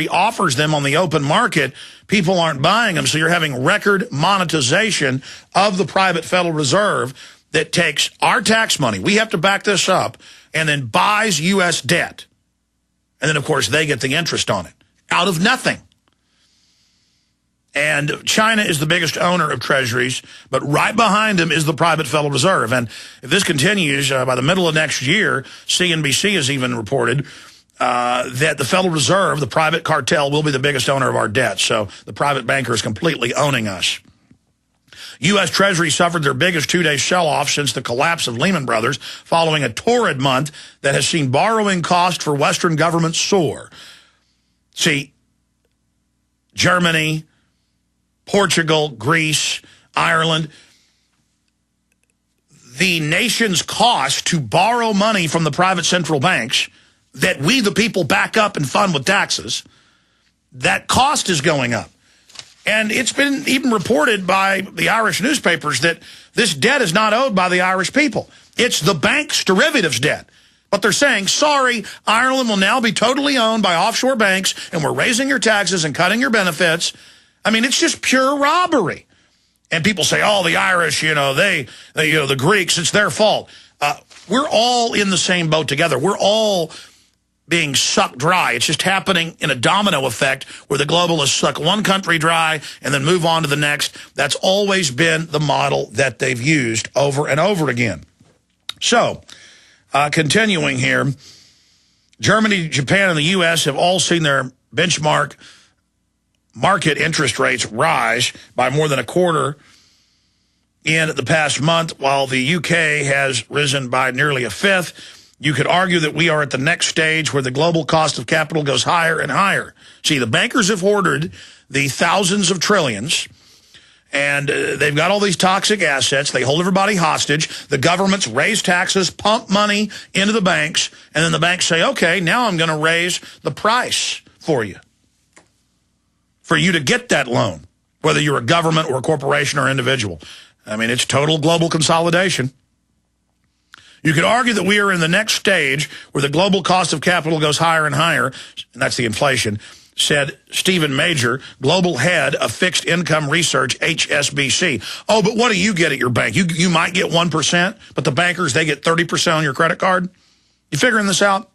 offers them on the open market, people aren't buying them. So you're having record monetization of the private Federal Reserve that takes our tax money. We have to back this up and then buys U.S. debt. And then, of course, they get the interest on it out of nothing. And China is the biggest owner of treasuries, but right behind them is the private Federal Reserve. And if this continues, by the middle of next year, CNBC has even reported that the Federal Reserve, the private cartel, will be the biggest owner of our debt. So the private banker is completely owning us. U.S. Treasury suffered their biggest two-day sell-off since the collapse of Lehman Brothers, following a torrid month that has seen borrowing costs for Western governments soar. See, Germany, Portugal, Greece, Ireland, the nation's cost to borrow money from the private central banks that we, the people, back up and fund with taxes, that cost is going up. And it's been even reported by the Irish newspapers that this debt is not owed by the Irish people. It's the bank's derivatives debt. But they're saying, sorry, Ireland will now be totally owned by offshore banks, and we're raising your taxes and cutting your benefits. I mean, it's just pure robbery. And people say, oh, the Irish, the Greeks, it's their fault. We're all in the same boat together. We're all being sucked dry. It's just happening in a domino effect where the globalists suck one country dry and then move on to the next. That's always been the model that they've used over and over again. So, continuing here, Germany, Japan, and the U.S. have all seen their benchmark market interest rates rise by more than a quarter in the past month, while the UK has risen by nearly a fifth. You could argue that we are at the next stage where the global cost of capital goes higher and higher. See, the bankers have hoarded the thousands of trillions, and they've got all these toxic assets. They hold everybody hostage. The governments raise taxes, pump money into the banks, and then the banks say, okay, now I'm going to raise the price for you to get that loan, whether you're a government or a corporation or individual. I mean, it's total global consolidation. You could argue that we are in the next stage where the global cost of capital goes higher and higher, and that's the inflation, said Stephen Major, global head of fixed income research, HSBC. Oh, but what do you get at your bank? You might get 1%, but the bankers, they get 30% on your credit card. You figuring this out?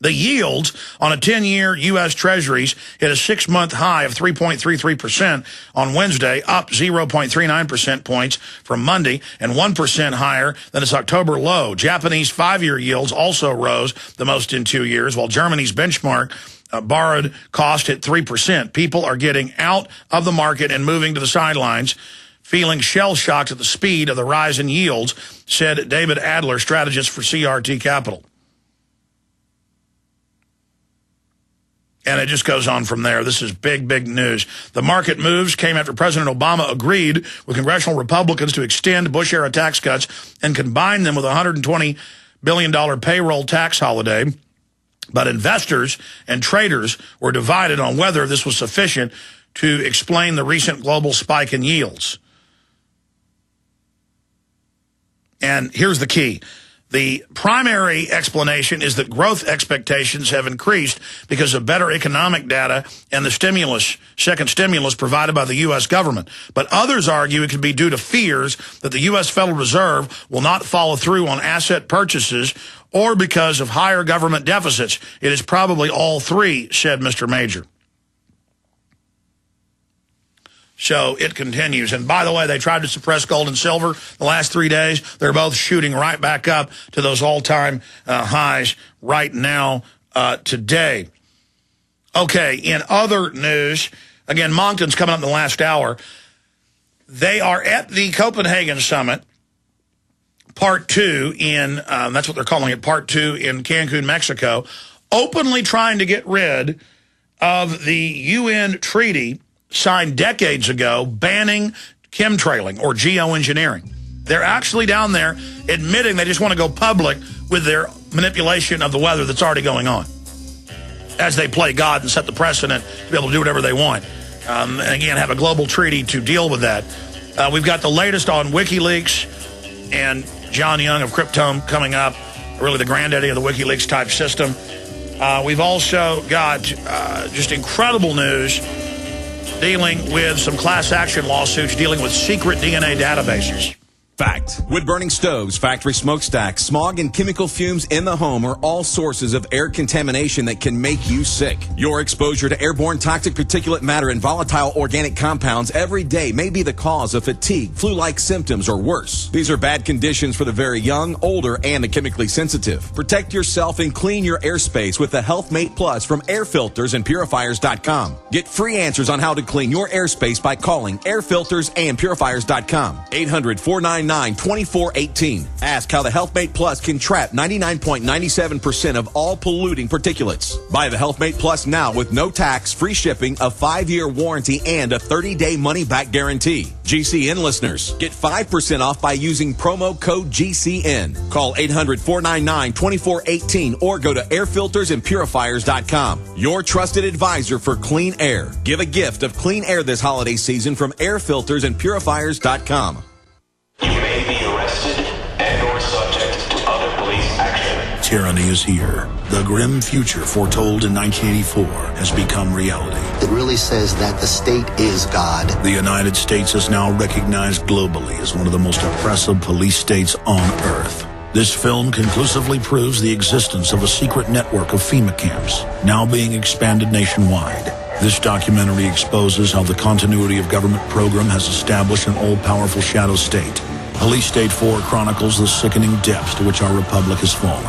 The yields on a 10-year U.S. Treasuries hit a 6-month high of 3.33% on Wednesday, up 0.39% points from Monday, and 1% higher than its October low. Japanese 5-year yields also rose the most in 2 years, while Germany's benchmark borrowed cost hit 3%. People are getting out of the market and moving to the sidelines, feeling shell-shocked at the speed of the rise in yields, said David Adler, strategist for CRT Capital. And it just goes on from there. This is big, big news. The market moves came after President Obama agreed with congressional Republicans to extend Bush-era tax cuts and combine them with a $120 billion payroll tax holiday. But investors and traders were divided on whether this was sufficient to explain the recent global spike in yields. And here's the key. The primary explanation is that growth expectations have increased because of better economic data and the second stimulus provided by the U.S. government. But others argue it could be due to fears that the U.S. Federal Reserve will not follow through on asset purchases or because of higher government deficits. It is probably all three, said Mr. Major. So it continues. And by the way, they tried to suppress gold and silver the last 3 days. They're both shooting right back up to those all-time highs right now today. Okay, in other news, again, Moncton's coming up in the last hour. They are at the Copenhagen Summit, Part 2 in, that's what they're calling it, Part 2 in Cancun, Mexico, openly trying to get rid of the UN treaty signed decades ago banning chemtrailing or geoengineering. They're actually down there admitting they just want to go public with their manipulation of the weather that's already going on as they play God and set the precedent to be able to do whatever they want. And again, have a global treaty to deal with that. We've got the latest on WikiLeaks and John Young of Cryptome coming up, really the granddaddy of the WikiLeaks type system. We've also got just incredible news dealing with some class action lawsuits dealing with secret DNA databases. Fact. Wood-burning stoves, factory smokestacks, smog, and chemical fumes in the home are all sources of air contamination that can make you sick. Your exposure to airborne toxic particulate matter and volatile organic compounds every day may be the cause of fatigue, flu-like symptoms, or worse. These are bad conditions for the very young, older, and the chemically sensitive. Protect yourself and clean your airspace with the HealthMate Plus from airfiltersandpurifiers.com. Get free answers on how to clean your airspace by calling airfiltersandpurifiers.com. 800-499-2418. Ask how the HealthMate Plus can trap 99.97% of all polluting particulates. Buy the HealthMate Plus now with no tax, free shipping, a 5-year warranty, and a 30-day money-back guarantee. GCN listeners, get 5% off by using promo code GCN. Call 800-499-2418 or go to airfiltersandpurifiers.com. Your trusted advisor for clean air. Give a gift of clean air this holiday season from airfiltersandpurifiers.com. You may be arrested and or subject to other police action. Tyranny is here. The grim future foretold in 1984 has become reality. It really says that the state is God. The United States is now recognized globally as one of the most oppressive police states on earth. This film conclusively proves the existence of a secret network of FEMA camps, now being expanded nationwide. This documentary exposes how the continuity of government program has established an all-powerful shadow state. Police State 4 chronicles the sickening depths to which our republic has fallen.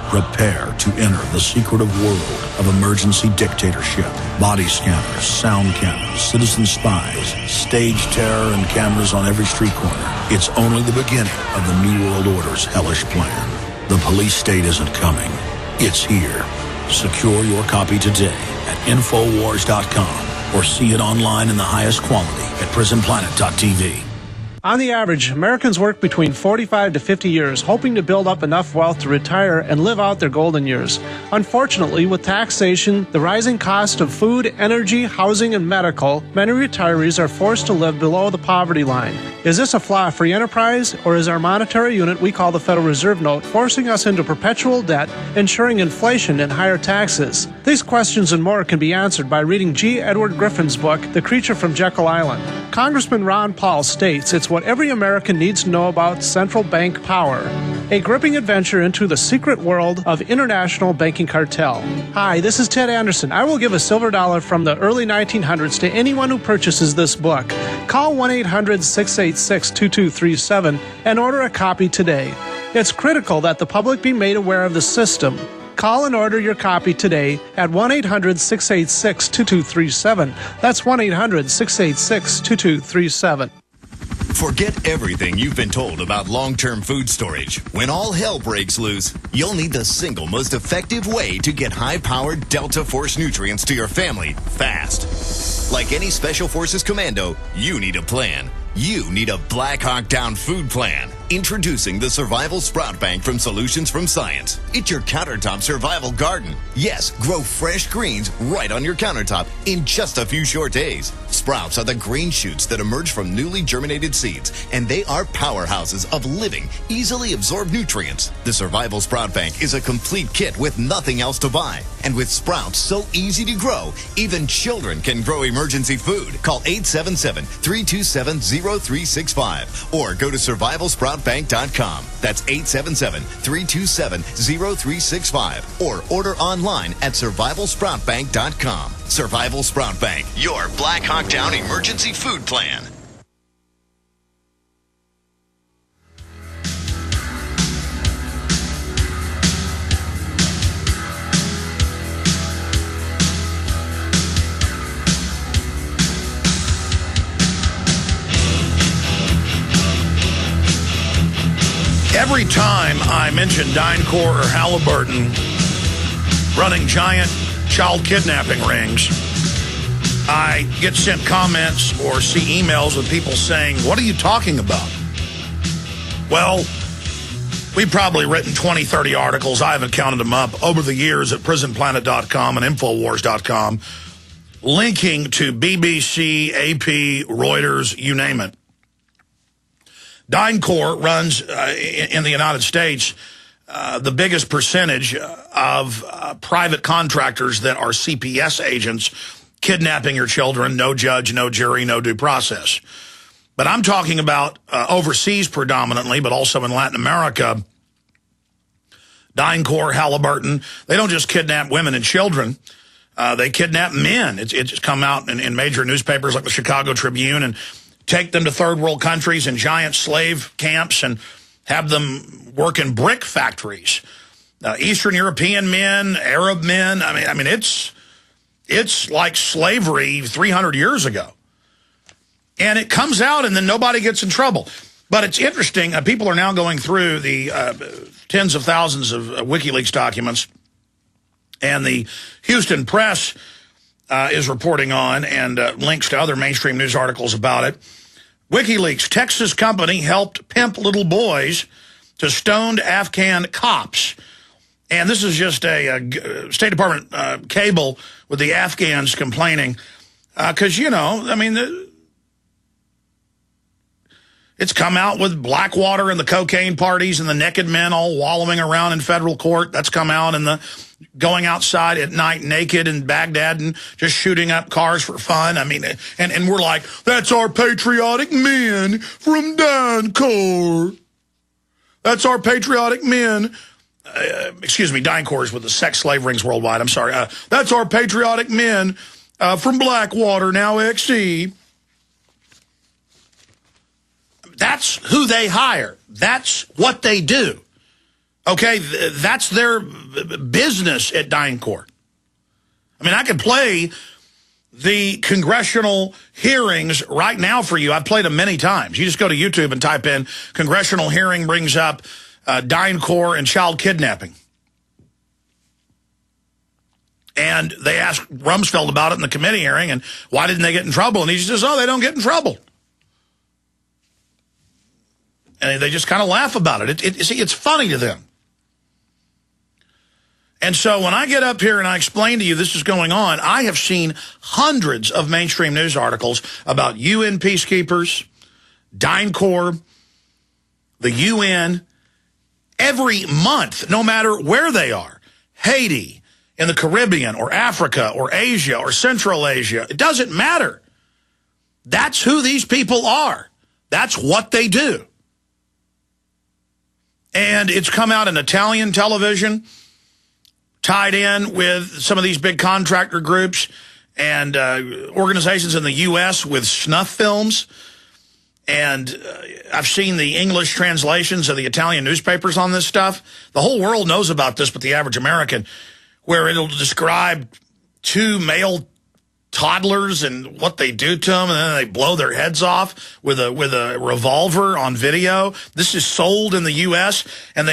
Prepare to enter the secretive world of emergency dictatorship. Body scanners, sound cannons, citizen spies, stage terror, and cameras on every street corner. It's only the beginning of the New World Order's hellish plan. The police state isn't coming. It's here. Secure your copy today at Infowars.com or see it online in the highest quality at PrisonPlanet.tv. On the average, Americans work between 45 to 50 years, hoping to build up enough wealth to retire and live out their golden years. Unfortunately, with taxation, the rising cost of food, energy, housing, and medical, many retirees are forced to live below the poverty line. Is this a flaw of free enterprise, or is our monetary unit we call the Federal Reserve Note forcing us into perpetual debt, ensuring inflation and higher taxes? These questions and more can be answered by reading G. Edward Griffin's book, The Creature from Jekyll Island. Congressman Ron Paul states it's what every American needs to know about central bank power. A gripping adventure into the secret world of international banking cartel. Hi, this is Ted Anderson. I will give a silver dollar from the early 1900s to anyone who purchases this book. Call 1-800-686-2237 and order a copy today. It's critical that the public be made aware of the system. Call and order your copy today at 1-800-686-2237. That's 1-800-686-2237. Forget everything you've been told about long-term food storage. When all hell breaks loose, you'll need the single most effective way to get high-powered Delta Force nutrients to your family fast. Like any Special Forces commando, you need a plan. You need a Black Hawk Down food plan. Introducing the Survival Sprout Bank from Solutions from Science. It's your countertop survival garden. Yes, grow fresh greens right on your countertop in just a few short days. Sprouts are the green shoots that emerge from newly germinated seeds, and they are powerhouses of living, easily absorbed nutrients. The Survival Sprout Bank is a complete kit with nothing else to buy. And with sprouts so easy to grow, even children can grow emergency food. Call 877-327-0365 or go to survivalsproutbank.com. That's 877-327-0365 or order online at survivalsproutbank.com. Survival Sprout Bank, your Black Hawk Down emergency food plan. Every time I mention DynCorp or Halliburton running giant child kidnapping rings, I get sent comments or see emails with people saying, what are you talking about? Well, we've probably written 20, 30 articles, I haven't counted them up, over the years at PrisonPlanet.com and Infowars.com, linking to BBC, AP, Reuters, you name it. DynCorp runs, in the United States, the biggest percentage of private contractors that are CPS agents kidnapping your children, no judge, no jury, no due process. But I'm talking about overseas predominantly, but also in Latin America. DynCorp, Halliburton, they don't just kidnap women and children. They kidnap men. It's come out in major newspapers like the Chicago Tribune and take them to third world countries and giant slave camps and have them work in brick factories. Eastern European men, Arab men. I mean, it's like slavery 300 years ago. And it comes out and then nobody gets in trouble. But it's interesting. People are now going through the tens of thousands of WikiLeaks documents. And the Houston Press is reporting on and links to other mainstream news articles about it. WikiLeaks, Texas company helped pimp little boys to stoned Afghan cops. And this is just a State Department cable with the Afghans complaining. Because, you know, I mean, it's come out with Blackwater and the cocaine parties and the naked men all wallowing around in federal court. That's come out, and the going outside at night naked in Baghdad and just shooting up cars for fun. I mean, and we're like, that's our patriotic men from DynCorp. That's our patriotic men. Excuse me, DynCorp is with the sex slave rings worldwide. I'm sorry. That's our patriotic men from Blackwater, now XE. That's who they hire. That's what they do. Okay, that's their business at DynCorp. I mean, I could play the congressional hearings right now for you. I've played them many times. You just go to YouTube and type in congressional hearing, brings up DynCorp and child kidnapping. And they asked Rumsfeld about it in the committee hearing, and why didn't they get in trouble? And he says, oh, they don't get in trouble. And they just kind of laugh about it. See, it's funny to them. And so when I get up here and I explain to you this is going on, I have seen hundreds of mainstream news articles about UN peacekeepers, DynCorp, the UN, every month, no matter where they are. Haiti, in the Caribbean, or Africa, or Asia, or Central Asia. It doesn't matter. That's who these people are. That's what they do. And it's come out in Italian television, tied in with some of these big contractor groups and organizations in the U.S. with snuff films. And I've seen the English translations of the Italian newspapers on this stuff. The whole world knows about this, but the average American, where it'll describe two male toddlers and what they do to them, and then they blow their heads off with a revolver on video. This is sold in the U.S. and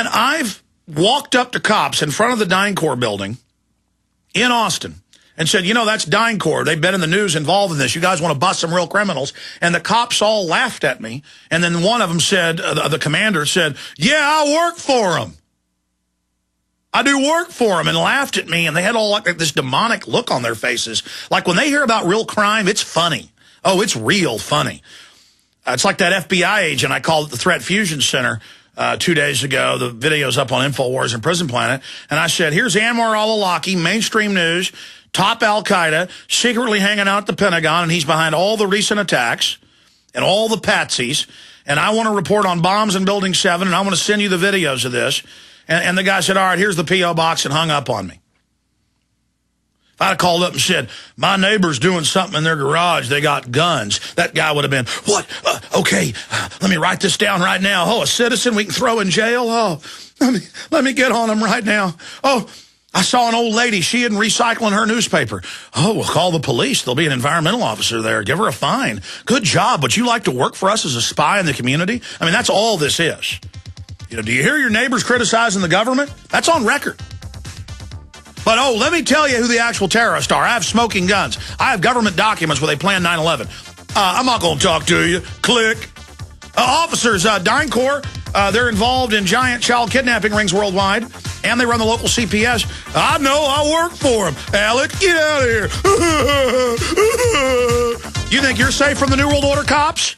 I've walked up to cops in front of the DynCorp building in Austin and said, you know, that's DynCorp. They've been in the news involved in this. You guys want to bust some real criminals? And the cops all laughed at me. And then one of them said, the commander said, yeah, I work for them. I do work for them, and laughed at me. And they had all like this demonic look on their faces. Like when they hear about real crime, it's funny. Oh, it's real funny. It's like that FBI agent I called at the Threat Fusion Center 2 days ago. The video's up on InfoWars and Prison Planet. And I said, here's Anwar al-Awlaki, mainstream news, top al-Qaeda, secretly hanging out at the Pentagon, and he's behind all the recent attacks and all the patsies. And I want to report on bombs in Building 7, and I want to send you the videos of this. And the guy said, all right, here's the P.O. box, and hung up on me. If I'd have called up and said, my neighbor's doing something in their garage, they got guns, that guy would have been, what? Okay, let me write this down right now. Oh, a citizen we can throw in jail? Oh, let me get on him right now. Oh, I saw an old lady. She isn't recycling her newspaper. Oh, we'll call the police. There'll be an environmental officer there. Give her a fine. Good job. Would you like to work for us as a spy in the community? I mean, that's all this is. You know, do you hear your neighbors criticizing the government? That's on record. But, oh, let me tell you who the actual terrorists are. I have smoking guns. I have government documents where they planned 9/11. I'm not going to talk to you. Click. Officers, DynCorp, they're involved in giant child kidnapping rings worldwide, and they run the local CPS. I know, I work for them. Alec, get out of here. You think you're safe from the New World Order cops?